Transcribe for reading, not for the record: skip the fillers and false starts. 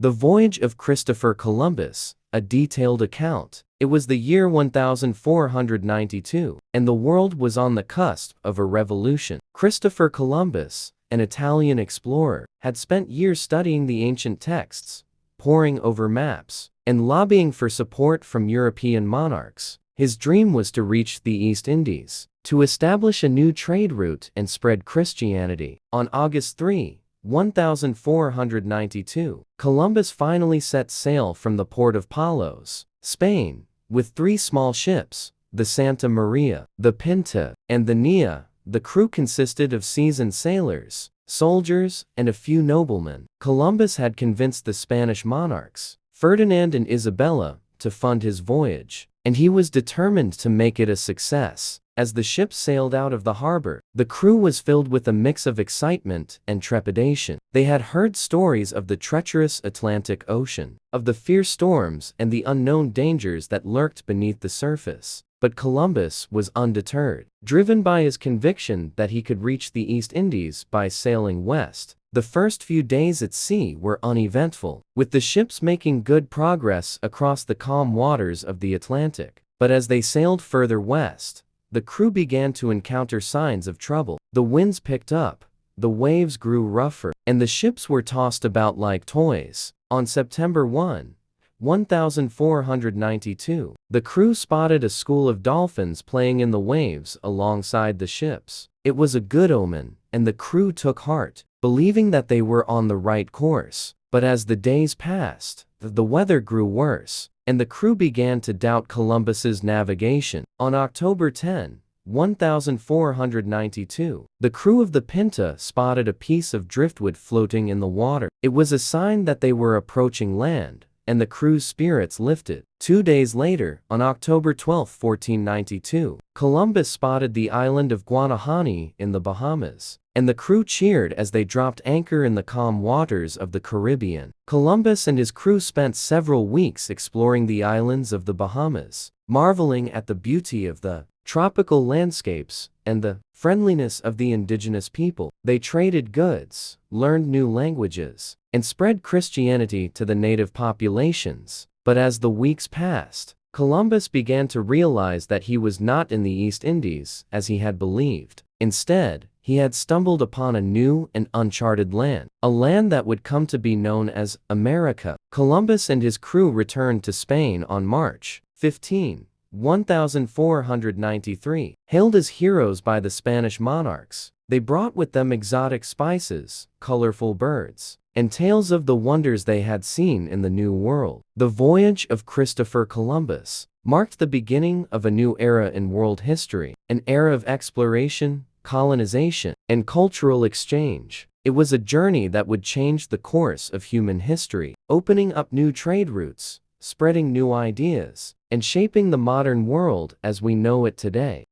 The Voyage of Christopher Columbus, a detailed account. It was the year 1492, and the world was on the cusp of a revolution. Christopher Columbus, an Italian explorer, had spent years studying the ancient texts, poring over maps, and lobbying for support from European monarchs. His dream was to reach the East Indies, to establish a new trade route and spread Christianity. On August 3, 1492, Columbus finally set sail from the port of Palos, Spain, with 3 small ships, the Santa Maria, the Pinta, and the Nia. The crew consisted of seasoned sailors, soldiers, and a few noblemen. Columbus had convinced the Spanish monarchs, Ferdinand and Isabella, to fund his voyage, and he was determined to make it a success. As the ships sailed out of the harbor, the crew was filled with a mix of excitement and trepidation. They had heard stories of the treacherous Atlantic Ocean, of the fierce storms and the unknown dangers that lurked beneath the surface. But Columbus was undeterred, driven by his conviction that he could reach the East Indies by sailing west. The first few days at sea were uneventful, with the ships making good progress across the calm waters of the Atlantic. But as they sailed further west, the crew began to encounter signs of trouble. The winds picked up, the waves grew rougher, and the ships were tossed about like toys. On September 1, 1492, the crew spotted a school of dolphins playing in the waves alongside the ships. It was a good omen, and the crew took heart, believing that they were on the right course. But as the days passed, the weather grew worse, and the crew began to doubt Columbus's navigation. On October 10, 1492, the crew of the Pinta spotted a piece of driftwood floating in the water. It was a sign that they were approaching land, and the crew's spirits lifted. 2 days later, on October 12, 1492, Columbus spotted the island of Guanahani in the Bahamas, and the crew cheered as they dropped anchor in the calm waters of the Caribbean. Columbus and his crew spent several weeks exploring the islands of the Bahamas, marveling at the beauty of the tropical landscapes and the friendliness of the indigenous people. They traded goods, learned new languages, and spread Christianity to the native populations. But as the weeks passed, Columbus began to realize that he was not in the East Indies as he had believed. Instead, he had stumbled upon a new and uncharted land, a land that would come to be known as America. Columbus and his crew returned to Spain on March 15, 1493. Hailed as heroes by the Spanish monarchs, they brought with them exotic spices, colorful birds, and tales of the wonders they had seen in the New World. The voyage of Christopher Columbus marked the beginning of a new era in world history, an era of exploration, colonization, and cultural exchange. It was a journey that would change the course of human history, opening up new trade routes, spreading new ideas, and shaping the modern world as we know it today.